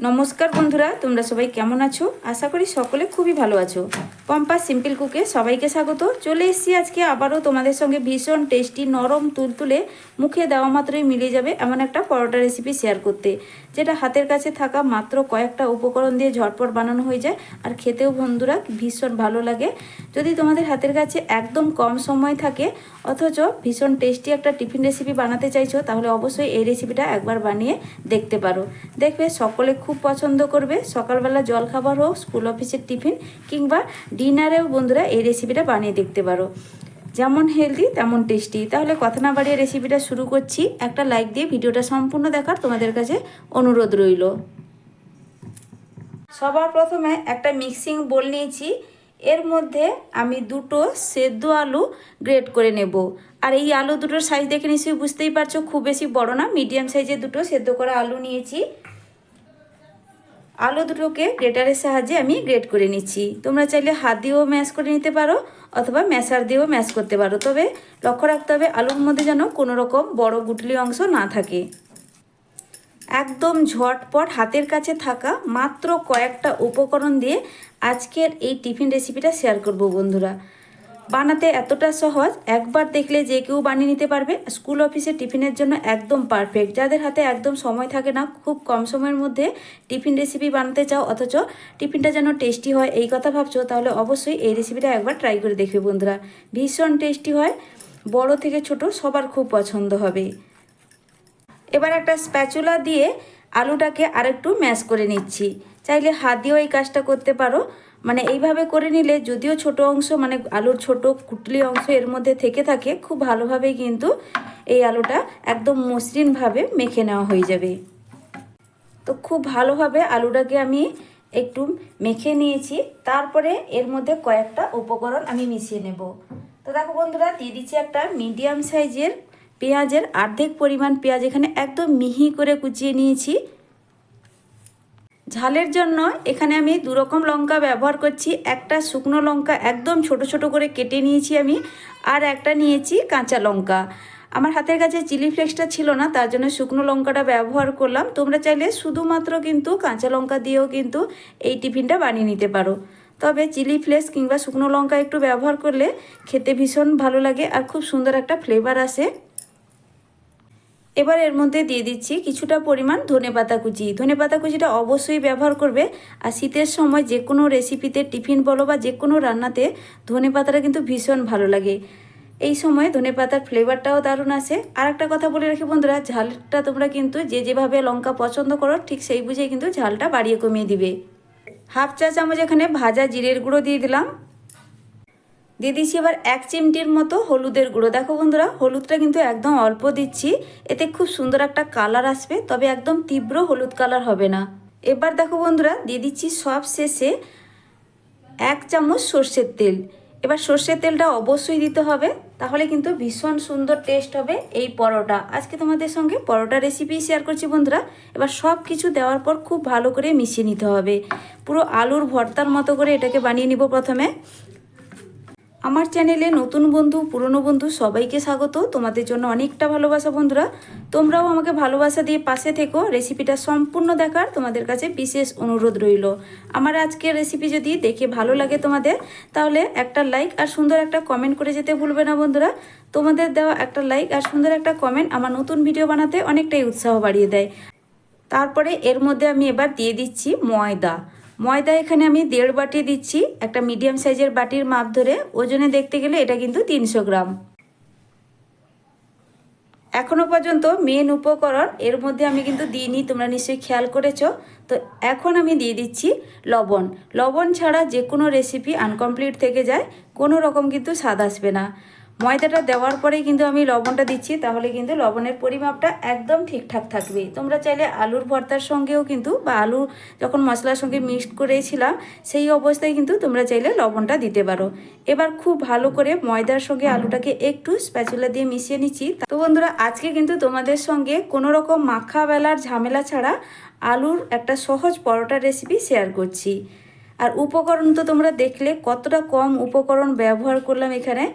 নমস্কার বন্ধুরা, তোমরা সবাই কেমন আছো? আশা করি সকলে খুবই ভালো আছো। পম্পাস সিম্পল কুকে সবাইকে স্বাগত। চলে এসেছি আজকে আবারও তোমাদের সঙ্গে ভীষণ টেস্টি নরম তুলতুলে মুখে দেওয়া মাত্রই মিলে যাবে এমন একটা পরোটা রেসিপি শেয়ার করতে, যেটা হাতের কাছে থাকা মাত্র কয়েকটা উপকরণ দিয়ে ঝটপট বানানো হয়ে যায় আর খেতেও বন্ধুরা ভীষণ ভালো লাগে। যদি তোমাদের হাতের কাছে একদম কম সময় থাকে অথচ ভীষণ টেস্টি একটা টিফিন রেসিপি বানাতে চাইছো, তাহলে অবশ্যই এই রেসিপিটা একবার বানিয়ে দেখতে পারো। দেখবে সকলে খুব পছন্দ করবে। সকালবেলা জলখাবার হোক, স্কুল অফিসের টিফিন কিংবা ডিনারেও বন্ধুরা এই রেসিপিটা বানিয়ে দেখতে পারো। যেমন হেলদি তেমন টেস্টি। তাহলে কথা না বাড়িয়ে রেসিপিটা শুরু করছি। একটা লাইক দিয়ে ভিডিওটা সম্পূর্ণ দেখার তোমাদের কাছে অনুরোধ রইল। সবার প্রথমে একটা মিক্সিং বোল নিয়েছি। এর মধ্যে আমি দুটো সেদ্ধ আলু গ্রেট করে নেব। আর এই আলু দুটোর সাইজ দেখে নিশ্চয়ই বুঝতেই পারছো, খুব বেশি বড় না, মিডিয়াম সাইজের দুটো সেদ্ধ করা আলু নিয়েছি। আলু দুটোকে গ্রেটারের সাহায্যে আমি গ্রেট করে নিচ্ছি। তোমরা চাইলে হাত দিয়েও ম্যাশ করে নিতে পারো অথবা ম্যাশার দিয়েও ম্যাশ করতে পারো, তবে লক্ষ্য রাখতে হবে আলুর মধ্যে যেন কোনো রকম বড় গুটলি অংশ না থাকে। একদম ঝটপট হাতের কাছে থাকা মাত্র কয়েকটা উপকরণ দিয়ে আজকের এই টিফিন রেসিপিটা শেয়ার করব বন্ধুরা। বানাতে এতটা সহজ, একবার দেখলে যে কেউ বানিয়ে নিতে পারবে। স্কুল অফিসে টিফিনের জন্য একদম পারফেক্ট। যাদের হাতে একদম সময় থাকে না, খুব কম সময়ের মধ্যে টিফিন রেসিপি বানাতে চাও অথচ টিফিনটা যেন টেস্টি হয় এই কথা ভাবছো, তাহলে অবশ্যই এই রেসিপিটা একবার ট্রাই করে দেখবে বন্ধুরা। ভীষণ টেস্টি হয়, বড় থেকে ছোট সবার খুব পছন্দ হবে। এবার একটা স্প্যাচুলা দিয়ে আলুটাকে আরেকটু ম্যাশ করে নিচ্ছি। চাইলে হাত দিয়েও এই কাজটা করতে পারো। মানে এইভাবে করে নিলে যদিও ছোট অংশ মানে আলুর ছোট কুটলি অংশ এর মধ্যে থেকে থাকে, খুব ভালোভাবেই কিন্তু এই আলুটা একদম মসৃণভাবে মেখে নেওয়া হয়ে যাবে। তো খুব ভালোভাবে আলুটাকে আমি একটু মেখে নিয়েছি। তারপরে এর মধ্যে কয়েকটা উপকরণ আমি মিশিয়ে নেব। তো দেখো বন্ধুরা, দিয়ে দিচ্ছি একটা মিডিয়াম সাইজের পেঁয়াজের অর্ধেক পরিমাণ পেঁয়াজ এখানে একদম মিহি করে কুচিয়ে নিয়েছি। ঝালের জন্য এখানে আমি দু রকম লঙ্কা ব্যবহার করছি। একটা শুকনো লঙ্কা একদম ছোট ছোট করে কেটে নিয়েছি আমি, আর একটা নিয়েছি কাঁচা লঙ্কা। আমার হাতের কাছে চিলি ফ্লেক্সটা ছিল না, তার জন্য শুকনো লঙ্কাটা ব্যবহার করলাম। তোমরা চাইলে শুধুমাত্র কিন্তু কাঁচা লঙ্কা দিয়েও কিন্তু এই টিফিনটা বানিয়ে নিতে পারো, তবে চিলি ফ্লেক্স কিংবা শুকনো লঙ্কা একটু ব্যবহার করলে খেতে ভীষণ ভালো লাগে আর খুব সুন্দর একটা ফ্লেভার আসে। এবার এর মধ্যে দিয়ে দিচ্ছি কিছুটা পরিমাণ ধনেপাতা কুচি। ধনেপাতা কুচিটা অবশ্যই ব্যবহার করবে। আর শীতের সময় যে কোনো রেসিপিতে, টিফিন বলো বা যে কোনো রান্নাতে ধনেপাতাটা কিন্তু ভীষণ ভালো লাগে। এই সময় ধনেপাতার ফ্লেভারটাও দারুণ আসে। আর একটা কথা বলে রাখি বন্ধুরা, ঝালটা তোমরা কিন্তু যে যেভাবে লঙ্কা পছন্দ করো ঠিক সেই বুঝে কিন্তু ঝালটা বাড়িয়ে কমিয়ে দিবে। হাফ চা চামচ এখানে ভাজা জিরের গুঁড়ো দিয়ে দিলাম। দিয়ে দিচ্ছি এবার 1 চিমটির মতো হলুদের গুঁড়ো। দেখো বন্ধুরা, হলুদটা কিন্তু একদম অল্প দিচ্ছি, এতে খুব সুন্দর একটা কালার আসবে, তবে একদম তীব্র হলুদ কালার হবে না। এবার দেখো বন্ধুরা, দিয়ে দিচ্ছি সব শেষে 1 চামচ সর্ষের তেল। এবার সর্ষের তেলটা অবশ্যই দিতে হবে, তাহলে কিন্তু ভীষণ সুন্দর টেস্ট হবে এই পরোটা। আজকে তোমাদের সঙ্গে পরোটা রেসিপি শেয়ার করছি বন্ধুরা। এবার সব কিছু দেওয়ার পর খুব ভালো করে মিশিয়ে নিতে হবে। পুরো আলুর ভর্তার মতো করে এটাকে বানিয়ে নিব প্রথমে। আমার চ্যানেলে নতুন বন্ধু, পুরনো বন্ধু সবাইকে স্বাগত। তোমাদের জন্য অনেকটা ভালোবাসা বন্ধুরা। তোমরাও আমাকে ভালোবাসা দিয়ে পাশে থেকো। রেসিপিটা সম্পূর্ণ দেখার তোমাদের কাছে বিশেষ অনুরোধ রইল। আমার আজকের রেসিপি যদি দেখে ভালো লাগে তোমাদের, তাহলে একটা লাইক আর সুন্দর একটা কমেন্ট করে যেতে ভুলবে না বন্ধুরা। তোমাদের দেওয়া একটা লাইক আর সুন্দর একটা কমেন্ট আমার নতুন ভিডিও বানাতে অনেকটাই উৎসাহ বাড়িয়ে দেয়। তারপরে এর মধ্যে আমি এবার দিয়ে দিচ্ছি ময়দা। ময়দা এখানে আমি 1.5 বাটি দিচ্ছি। একটা মিডিয়াম সাইজের বাটির মাপ ধরে ওজনে দেখতে গেলে এটা কিন্তু 300 গ্রাম। এখনও পর্যন্ত মেন উপকরণ এর মধ্যে আমি কিন্তু দিইনি, তোমরা নিশ্চয়ই খেয়াল করেছো। তো এখন আমি দিয়ে দিচ্ছি লবণ। লবণ ছাড়া যে কোনো রেসিপি আনকমপ্লিট থেকে যায়, কোনো রকম কিন্তু স্বাদ আসবে না। ময়দাটা দেওয়ার পরেই কিন্তু আমি লবণটা দিচ্ছি, তাহলে কিন্তু লবণের পরিমাপটা একদম ঠিকঠাক থাকবে। তোমরা চাইলে আলুর ভর্তার সঙ্গেও কিন্তু বা আলু যখন মশলার সঙ্গে মিক্সড করেছিলাম সেই অবস্থায় কিন্তু তোমরা চাইলে লবণটা দিতে পারো। এবার খুব ভালো করে ময়দার সঙ্গে আলুটাকে একটু স্প্যাচুলা দিয়ে মিশিয়ে নিচ্ছি। তো বন্ধুরা, আজকে কিন্তু তোমাদের সঙ্গে কোনো রকম মাখা বেলার ঝামেলা ছাড়া আলুর একটা সহজ পরোটার রেসিপি শেয়ার করছি। আর উপকরণ তো তোমরা দেখলে কতটা কম উপকরণ ব্যবহার করলাম এখানে।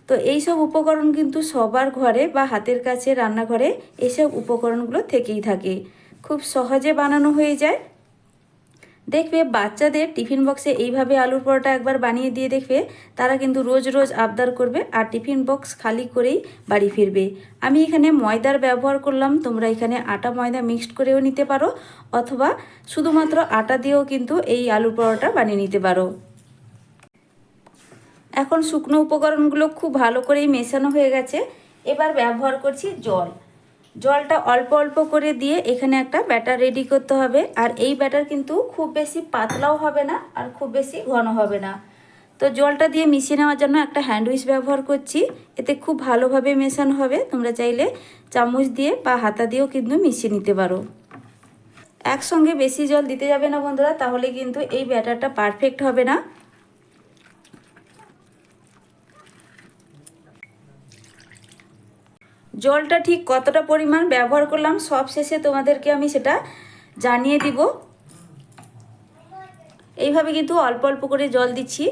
তো এইসব উপকরণ কিন্তু সবার ঘরে বা হাতের কাছে রান্নাঘরে এইসব উপকরণগুলো থেকেই থাকে, খুব সহজে বানানো হয়ে যায়। দেখবে বাচ্চাদের টিফিন বক্সে এইভাবে আলুর পরোটা একবার বানিয়ে দিয়ে দেখবে তারা কিন্তু রোজ রোজ আবদার করবে আর টিফিন বক্স খালি করেই বাড়ি ফিরবে। আমি এখানে ময়দার ব্যবহার করলাম, তোমরা এখানে আটা ময়দা মিক্সড করেও নিতে পারো অথবা শুধুমাত্র আটা দিয়েও কিন্তু এই আলুর পরোটা বানিয়ে নিতে পারো। এখন শুকনো উপকরণগুলো খুব ভালো করেই মেশানো হয়ে গেছে। এবার ব্যবহার করছি জল। জলটা অল্প অল্প করে দিয়ে এখানে একটা ব্যাটার রেডি করতে হবে। আর এই ব্যাটার কিন্তু খুব বেশি পাতলাও হবে না আর খুব বেশি ঘন হবে না। তো জলটা দিয়ে মিশিয়ে নেওয়ার জন্য একটা হ্যান্ড উইচ ব্যবহার করছি, এতে খুব ভালোভাবে মেশানো হবে। তোমরা চাইলে চামচ দিয়ে বা হাতা দিয়েও কিন্তু মিশিয়ে নিতে পারো। একসঙ্গে বেশি জল দিতে যাবে না বন্ধুরা, তাহলে কিন্তু এই ব্যাটারটা পারফেক্ট হবে না। জলটা ঠিক কতটা পরিমাণ ব্যবহার করলাম সব শেষে তোমাদেরকে আমি সেটা জানিয়ে দিব। এইভাবে কিন্তু অল্প অল্প করে জল দিচ্ছি,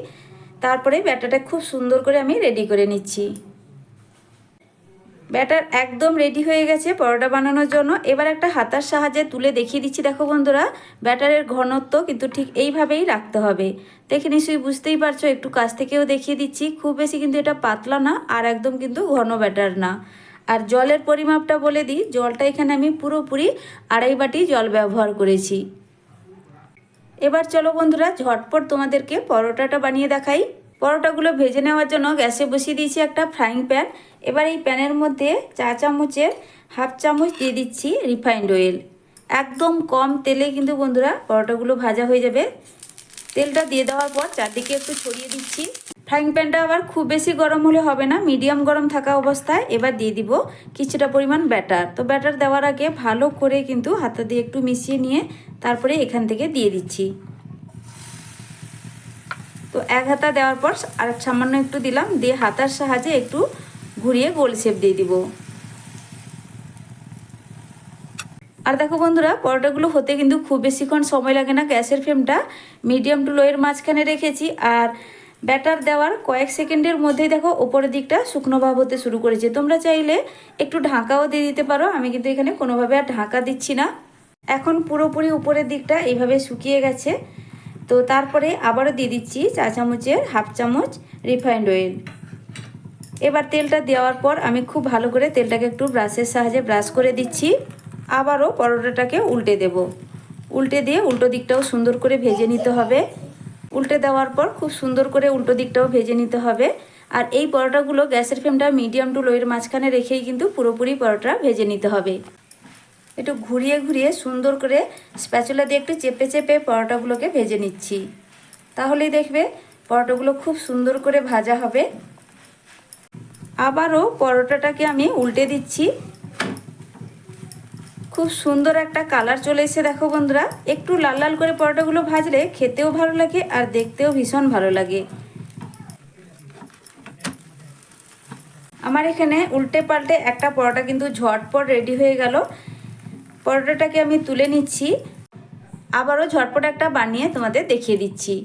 তারপরে ব্যাটারটা খুব সুন্দর করে আমি রেডি করে নিচ্ছি। ব্যাটার একদম রেডি হয়ে গেছে পরোটা বানানোর জন্য। এবার একটা হাতার সাহায্যে তুলে দেখিয়ে দিচ্ছি। দেখো বন্ধুরা, ব্যাটারের ঘনত্ব কিন্তু ঠিক এইভাবেই রাখতে হবে। দেখে নিশ্চয়ই বুঝতেই পারছো, একটু কাছ থেকেও দেখিয়ে দিচ্ছি। খুব বেশি কিন্তু এটা পাতলা না আর একদম কিন্তু ঘন ব্যাটার না। আর জলের পরিমাপটা বলে দিই, জলটা এখানে আমি পুরোপুরি 2.5 বাটি জল ব্যবহার করেছি। এবার চলো বন্ধুরা ঝটপট তোমাদেরকে পরোটাটা বানিয়ে দেখাই। পরোটাগুলো ভেজে নেওয়ার জন্য গ্যাসে বসিয়ে দিয়েছি একটা ফ্রাইং প্যান। এবার এই প্যানের মধ্যে 1 চামচের 1/2 চামচ দিয়ে দিচ্ছি রিফাইন্ড অয়েল। একদম কম তেলে কিন্তু বন্ধুরা পরোটাগুলো ভাজা হয়ে যাবে। তেলটা দিয়ে দেওয়ার পর চারদিকে একটু ছড়িয়ে দিচ্ছি। ফ্রাইং প্যানটা আবার খুব বেশি গরম হলে হবে না, মিডিয়াম গরম থাকা অবস্থায় এবার দিয়ে দিব কিছুটা পরিমাণ ব্যাটার। তো ব্যাটার দেওয়ার আগে ভালো করে কিন্তু হাতা দিয়ে একটু মিশিয়ে নিয়ে তারপরে এখান থেকে দিয়ে দিচ্ছি। তো 1 হাতা দেওয়ার পর আর সামান্য একটু দিলাম, দিয়ে হাতার সাহায্যে একটু ঘুরিয়ে গোল শেপ দিয়ে দিব। আর দেখো বন্ধুরা, পরোটাগুলো হতে কিন্তু খুব বেশিক্ষণ সময় লাগে না। গ্যাসের ফ্লেমটা মিডিয়াম টু লোয়ের মাঝখানে রেখেছি আর ব্যাটার দেওয়ার কয়েক সেকেন্ডের মধ্যেই দেখো ওপরের দিকটা শুকনো ভাব হতে শুরু করেছে। তোমরা চাইলে একটু ঢাকাও দিয়ে দিতে পারো, আমি কিন্তু এখানে কোনোভাবে আর ঢাকা দিচ্ছি না। এখন পুরোপুরি উপরের দিকটা এইভাবে শুকিয়ে গেছে। তো তারপরে আবারও দিয়ে দিচ্ছি 4 চামচের 1/2 চামচ রিফাইন্ড অয়েল। এবার তেলটা দেওয়ার পর আমি খুব ভালো করে তেলটাকে একটু ব্রাশের সাহায্যে ব্রাশ করে দিচ্ছি। আবারও পরোটাটাকে উল্টে দেব। উল্টে দিয়ে উল্টো দিকটাও সুন্দর করে ভেজে নিতে হবে। উল্টে দেওয়ার পর খুব সুন্দর করে উল্টো দিকটাও ভেজে নিতে হবে। আর এই পরোটাগুলো গ্যাসের ফ্লেমটা মিডিয়াম টু লোয়ের মাঝখানে রেখেই কিন্তু পুরোপুরি পরোটা ভেজে নিতে হবে। একটু ঘুরিয়ে ঘুরিয়ে সুন্দর করে স্প্যাচুলা দিয়ে একটু চেপে চেপে পরোটাগুলোকে ভেজে নিচ্ছি, তাহলেই দেখবে পরোটাগুলো খুব সুন্দর করে ভাজা হবে। আবারও পরোটাটাকে আমি উল্টে দিচ্ছি। খুব সুন্দর একটা কালার চলে এসে দেখো বন্ধুরা, একটু লাল লাল করে পরোটাগুলো ভাজলে খেতেও ভালো লাগে আর দেখতেও ভীষণ ভালো লাগে। আমার এখানে উল্টে পাল্টে একটা পরোটা কিন্তু ঝটপট রেডি হয়ে গেল। পরোটাটাকে আমি তুলে নিচ্ছি, আবারও ঝটপট একটা বানিয়ে তোমাদের দেখিয়ে দিচ্ছি।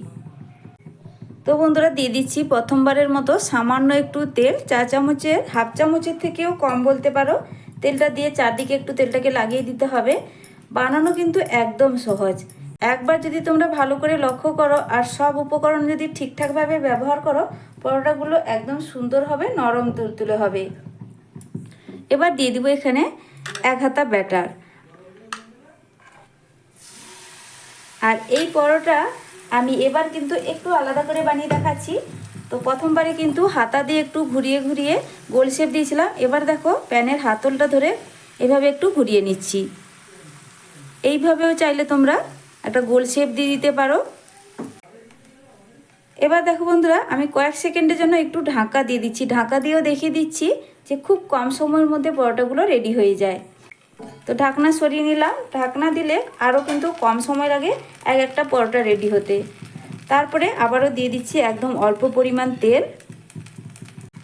তো বন্ধুরা দিয়ে দিচ্ছি প্রথমবারের মতো সামান্য একটু তেল, 4 চামচের 1/2 চামচের থেকেও কম বলতে পারো। তেলটা দিয়ে চারদিকে একটু তেলটাকে লাগিয়ে দিতে হবে। বানানো কিন্তু একদম সহজ। একবার যদি তোমরা ভালো করে লক্ষ্য করো আর সব উপকরণ যদি ঠিকঠাকভাবে ব্যবহার করো, পরোটাগুলো একদম সুন্দর হবে, নরম তুলতুলে হবে। এবার দিয়ে দিব এখানে 1 হাতা ব্যাটার। আর এই পরোটা আমি এবার কিন্তু একটু আলাদা করে বানিয়ে দেখাচ্ছি। তো প্রথমবারে কিন্তু হাতা দিয়ে একটু ঘুরিয়ে ঘুরিয়ে গোল শেপ দিয়েছিলাম। এবার দেখো প্যানের হাতলটা ধরে এভাবে একটু ঘুরিয়ে নিচ্ছি। এইভাবেও চাইলে তোমরা একটা গোল শেপ দিয়ে দিতে পারো। এবার দেখো বন্ধুরা, আমি কয়েক সেকেন্ডের জন্য একটু ঢাকা দিয়ে দিচ্ছি। ঢাকা দিয়েও দেখিয়ে দিচ্ছি যে খুব কম সময়ের মধ্যে পরোটাগুলো রেডি হয়ে যায়। তো ঢাকনা সরিয়ে নিলাম। ঢাকনা দিলে আরও কিন্তু কম সময় লাগে একটা পরোটা রেডি হতে। তারপরে আবারও দিয়ে দিচ্ছি একদম অল্প পরিমাণ তেল।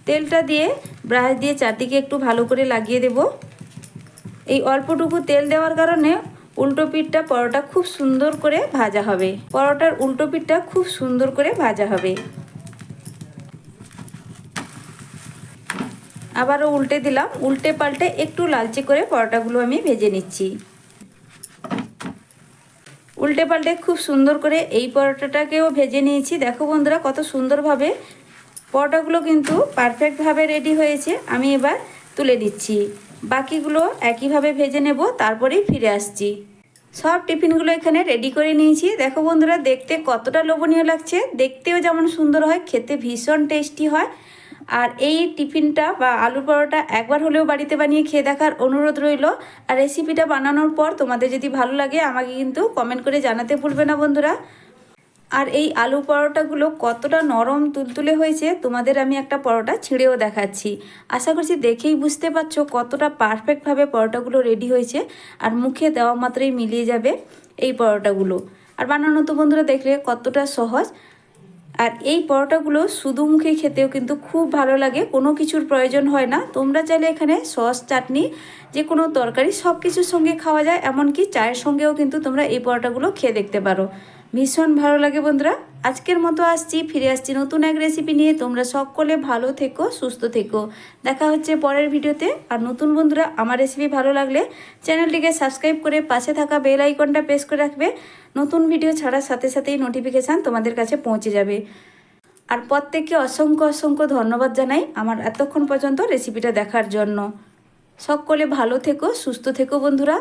তেলটা দিয়ে ব্রাশ দিয়ে চারদিকে একটু ভালো করে লাগিয়ে দেব। এই অল্পটুকু তেল দেওয়ার কারণে উল্টো পিঠটা পরোটা খুব সুন্দর করে ভাজা হবে। পরোটার উল্টো পিঠটা খুব সুন্দর করে ভাজা হবে। আবারও উল্টে দিলাম। উল্টে পাল্টে একটু লালচে করে পরোটাগুলো আমি ভেজে নিচ্ছি। উল্টে পাল্টে খুব সুন্দর করে এই পরোটাটাকেও ভেজে নিয়েছি। দেখো বন্ধুরা কত সুন্দরভাবে পরোটাগুলো কিন্তু পারফেক্টভাবে রেডি হয়েছে। আমি এবার তুলে দিচ্ছি, বাকিগুলো একইভাবে ভেজে নেব, তারপরেই ফিরে আসছি। সব টিফিনগুলো এখানে রেডি করে নিয়েছি। দেখো বন্ধুরা দেখতে কতটা লোভনীয় লাগছে, দেখতেও যেমন সুন্দর হয়, খেতে ভীষণ টেস্টি হয়। আর এই টিফিনটা বা আলুর পরোটা একবার হলেও বাড়িতে বানিয়ে খেয়ে দেখার অনুরোধ রইল। আর রেসিপিটা বানানোর পর তোমাদের যদি ভালো লাগে আমাকে কিন্তু কমেন্ট করে জানাতে ভুলবে না বন্ধুরা। আর এই আলু পরোটাগুলো কতটা নরম তুলতুলে হয়েছে তোমাদের আমি একটা পরোটা ছিঁড়েও দেখাচ্ছি। আশা করছি দেখেই বুঝতে পারছো কতটা পারফেক্টভাবে পরোটাগুলো রেডি হয়েছে। আর মুখে দেওয়া মাত্রই মিলিয়ে যাবে এই পরোটাগুলো। আর বানানো তো বন্ধুরা দেখলে কতটা সহজ। আর এই পরোটাগুলো শুধু মুখে খেতেও কিন্তু খুব ভালো লাগে, কোনো কিছুর প্রয়োজন হয় না। তোমরা চাইলে এখানে সস, চাটনি, যে কোনো তরকারি সব কিছুর সঙ্গে খাওয়া যায়, এমনকি চায়ের সঙ্গেও কিন্তু তোমরা এই পরোটাগুলো খেয়ে দেখতে পারো। ভীষণ ভালো লাগে বন্ধুরা। আজকের মতো ফিরে আসছি নতুন এক রেসিপি নিয়ে। তোমরা সকলে ভালো থেকো, সুস্থ থেকো। দেখা হচ্ছে পরের ভিডিওতে। আর নতুন বন্ধুরা আমার রেসিপি ভালো লাগলে চ্যানেলটিকে সাবস্ক্রাইব করে পাশে থাকা বেল আইকনটা প্রেস করে রাখবে। নতুন ভিডিও ছাড়ার সাথে সাথেই নোটিফিকেশান তোমাদের কাছে পৌঁছে যাবে। আর প্রত্যেককে অসংখ্য অসংখ্য ধন্যবাদ জানাই আমার এতক্ষণ পর্যন্ত রেসিপিটা দেখার জন্য। সকলে ভালো থেকো, সুস্থ থেকো বন্ধুরা।